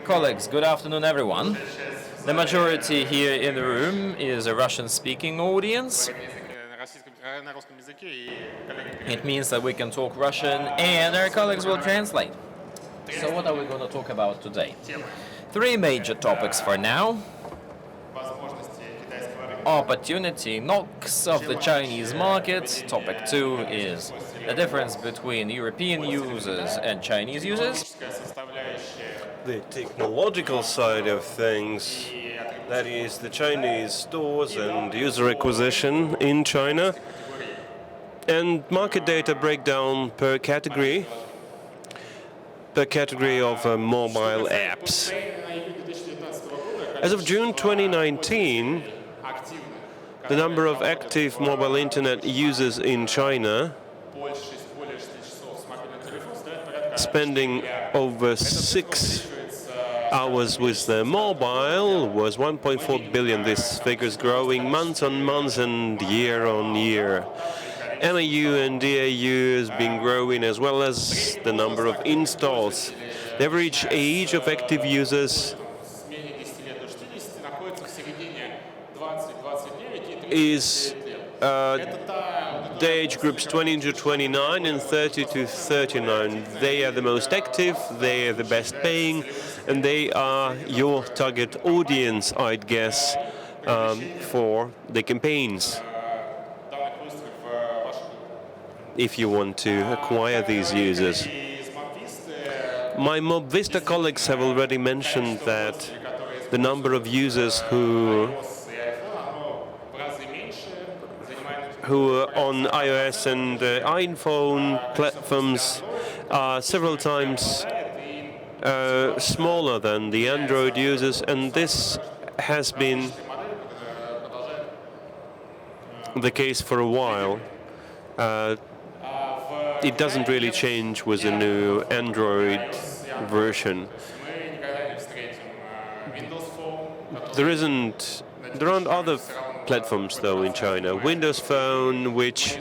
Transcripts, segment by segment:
Colleagues, good afternoon, everyone. The majority here in the room is a Russian-speaking audience. It means that we can talk Russian and our colleagues will translate. So what are we going to talk about today? Three major topics for now. Opportunity knocks of the Chinese market. Topic 2 is the difference between European users and Chinese users. The technological side of things, that is the Chinese stores and user acquisition in China, and market data breakdown per category of mobile apps. As of June 2019, the number of active mobile internet users in China spending over 6 hours with their mobile was 1.4 billion. This figure is growing month on month and year on year. MAU and DAU has been growing, as well as the number of installs. The average age of active users is the age groups 20 to 29 and 30 to 39. They are the most active, they are the best paying, and they are your target audience, I'd guess, for the campaigns, if you want to acquire these users. My Mob Vista colleagues have already mentioned that the number of users who are on iOS and iPhone platforms are several times smaller than the Android users, and this has been the case for a while. It doesn't really change with the new Android version. There aren't other platforms though in China. Windows Phone, which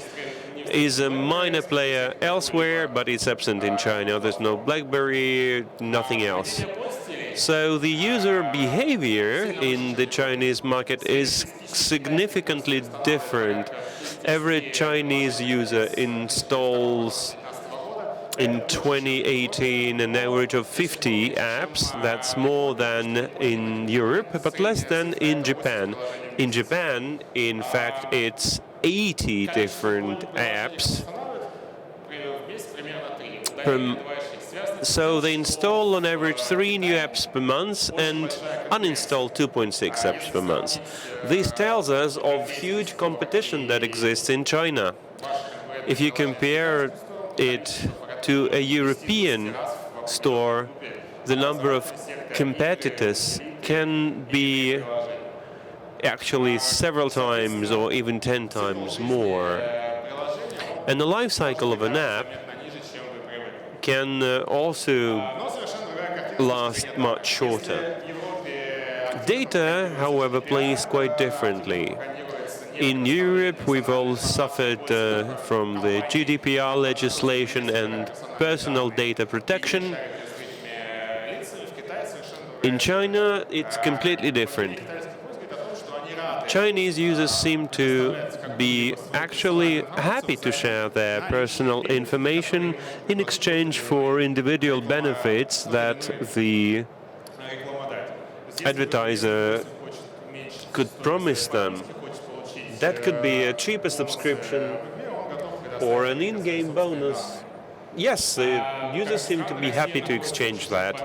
is a minor player elsewhere, but it's absent in China. There's no BlackBerry, nothing else. So the user behavior in the Chinese market is significantly different. Every Chinese user installs in 2018 an average of 50 apps. That's more than in Europe, but less than in Japan. In Japan, in fact, it's 80 different apps. So they install on average 3 new apps per month and uninstall 2.6 apps per month. This tells us of huge competition that exists in China. If you compare it to a European store, the number of competitors can be actually several times or even 10 times more. And the life cycle of an app can also last much shorter. Data, however, plays quite differently. In Europe, we've all suffered from the GDPR legislation and personal data protection. In China, it's completely different. Chinese users seem to be actually happy to share their personal information in exchange for individual benefits that the advertiser could promise them. That could be a cheaper subscription or an in-game bonus. Yes, the users seem to be happy to exchange that.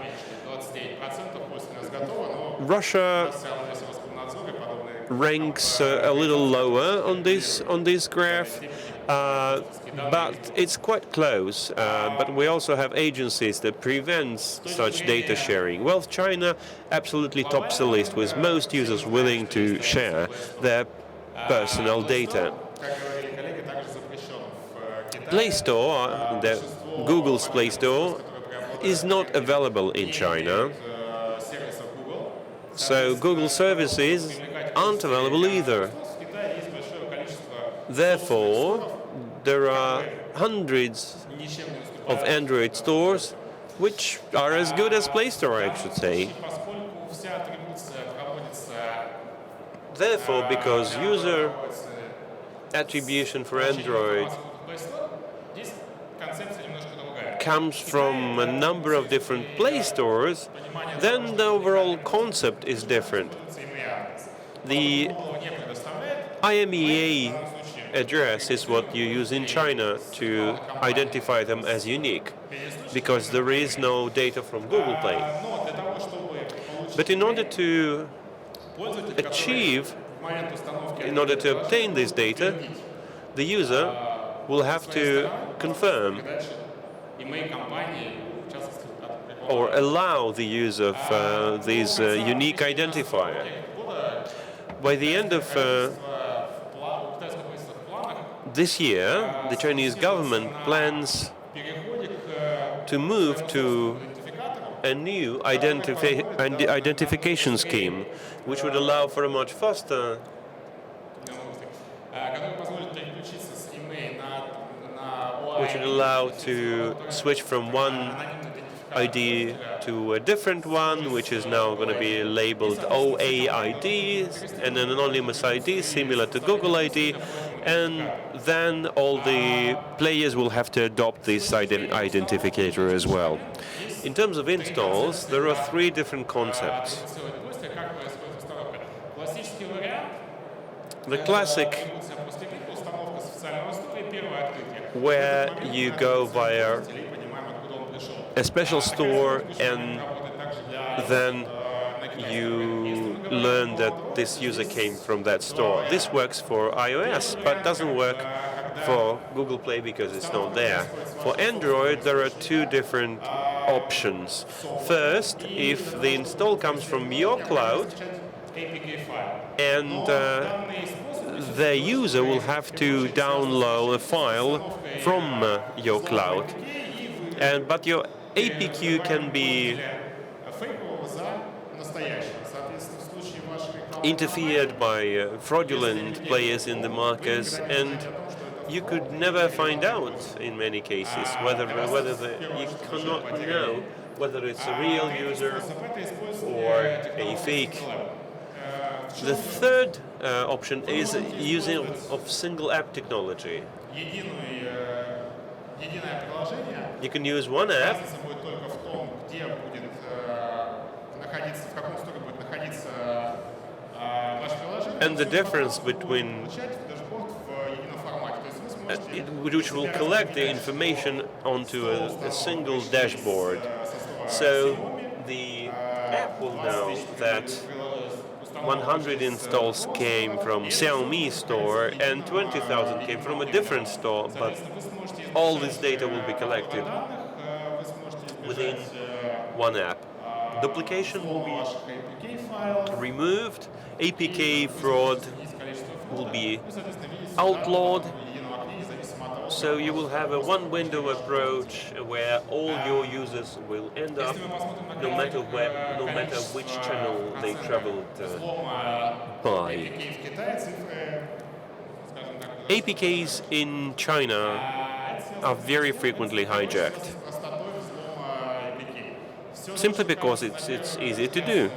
Russia ranks a little lower on this graph, but it's quite close. But we also have agencies that prevent such data sharing. Well, China absolutely tops the list, with most users willing to share their personal data. Play Store, Google's Play Store, is not available in China. So Google services aren't available either. Therefore, there are hundreds of Android stores which are as good as Play Store, I should say. Therefore, because user attribution for Android comes from a number of different Play Stores, then the overall concept is different. The IMEA address is what you use in China to identify them as unique, because there is no data from Google Play. But in order to obtain this data, the user will have to confirm or allow the use of this unique identifier. By the end of this year, the Chinese government plans to move to a new identification scheme, which would allow for a much faster to switch from one ID to a different one, which is now going to be labeled OAID, an anonymous ID similar to Google ID, and then all the players will have to adopt this identificator as well. In terms of installs, there are three different concepts. The classic, where you go via a special store and then you learn that this user came from that store. This works for iOS, but doesn't work for Google Play because it's not there. For Android, there are two different options. First, if the install comes from your cloud, and the user will have to download a file from your cloud, but your APQ can be interfered by fraudulent players in the markets, and you could never find out in many cases whether you cannot know whether it's a real user or a fake. The third option is using of single app technology. You can use one app, and the difference between which will collect the information onto a single dashboard. So the app will know that 100 installs came from Xiaomi store and 20,000 came from a different store, but all this data will be collected within one app. Duplication will be removed, APK fraud will be outlawed, so you will have a one-window approach where all your users will end up, no matter which channel they traveled by. APKs in China are very frequently hijacked, simply because it's easy to do.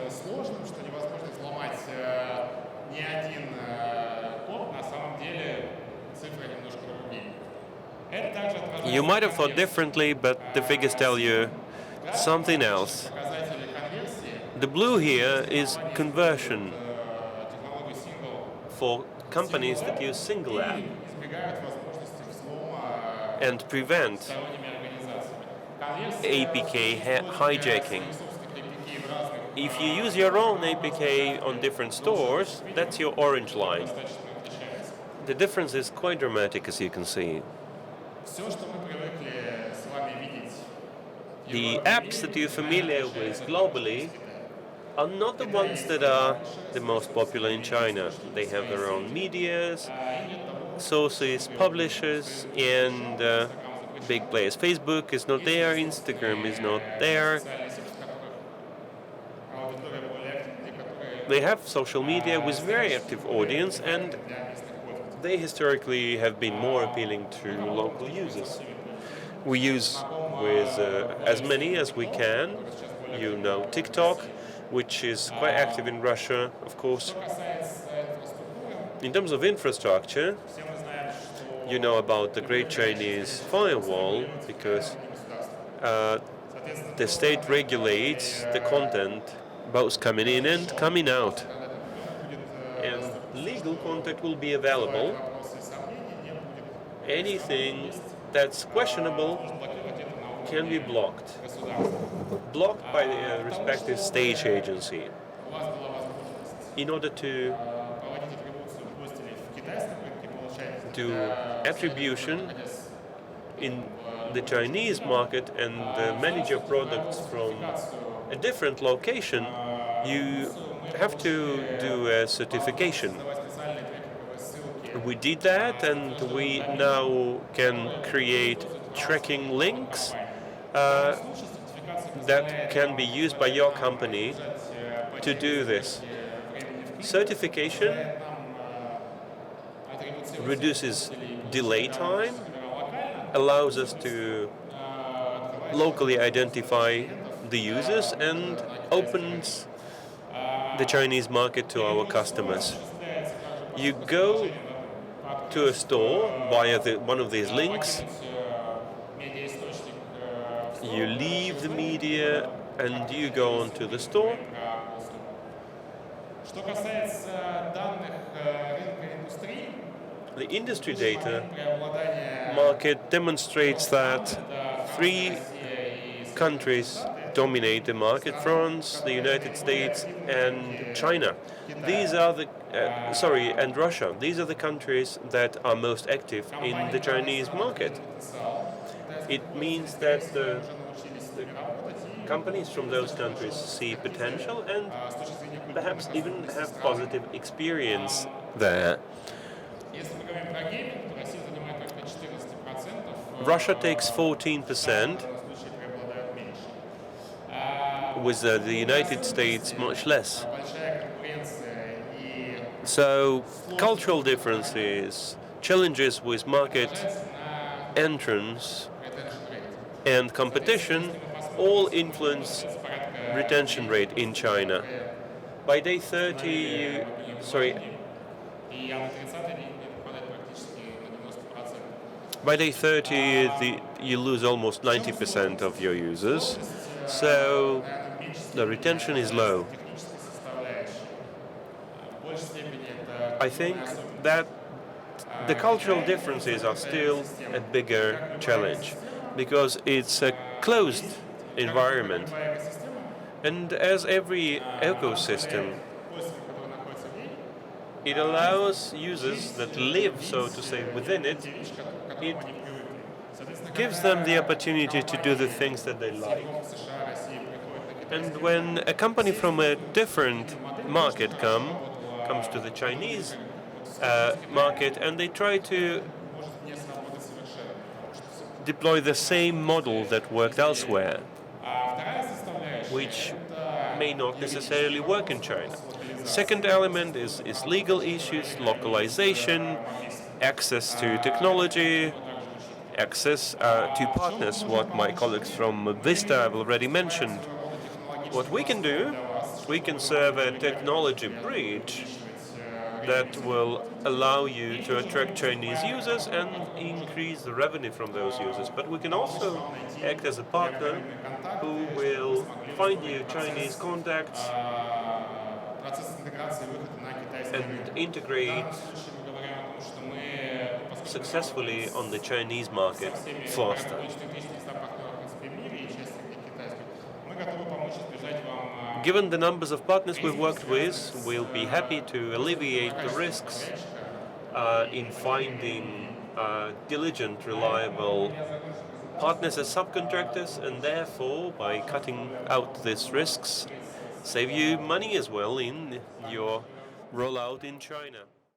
You might have thought differently, but the figures tell you something else. The blue here is conversion for companies that use single app and prevent APK hijacking. If you use your own APK on different stores, that's your orange line. The difference is quite dramatic, as you can see. The apps that you're familiar with globally are not the ones that are the most popular in China. They have their own medias, sources, publishers, and big players. Facebook is not there, Instagram is not there. They have social media with very active audience, and they historically have been more appealing to local users. We use with as many as we can. You know TikTok, which is quite active in Russia, of course. In terms of infrastructure, you know about the Great Chinese Firewall, because the state regulates the content both coming in and coming out. And legal content will be available. Anything that's questionable can be blocked. Blocked by the respective state agency. In order to do attribution in the Chinese market and manage your products from a different location, you have to do a certification. We did that, and we now can create tracking links that can be used by your company to do this. Certification reduces delay time, allows us to locally identify the users, and opens the Chinese market to our customers. You go to a store via one of these links, you leave the media and you go on to the store. The industry data market demonstrates that 3 countries dominate the market: France, the United States, and China. These are the and Russia. These are the countries that are most active in the Chinese market. It means that the companies from those countries see potential and perhaps even have positive experience there. Russia takes 14%, with the United States much less. So cultural differences, challenges with market entrance and competition all influence retention rate in China. By day 30, by day 30, you lose almost 90% of your users, so the retention is low. I think that the cultural differences are still a bigger challenge, because it's a closed environment. And as every ecosystem, it allows users that live, so to say, within it. It gives them the opportunity to do the things that they like. And when a company from a different market comes to the Chinese market and they try to deploy the same model that worked elsewhere, which may not necessarily work in China. Second element is legal issues, localization, access to technology, access to partners, what my colleagues from Vista have already mentioned. What we can do, we can serve a technology bridge that will allow you to attract Chinese users and increase the revenue from those users. But we can also act as a partner who will find you Chinese contacts and integrate successfully on the Chinese market faster. Given the numbers of partners we've worked with, we'll be happy to alleviate the risks in finding diligent, reliable partners as subcontractors, and therefore, by cutting out these risks, save you money as well in your rollout in China.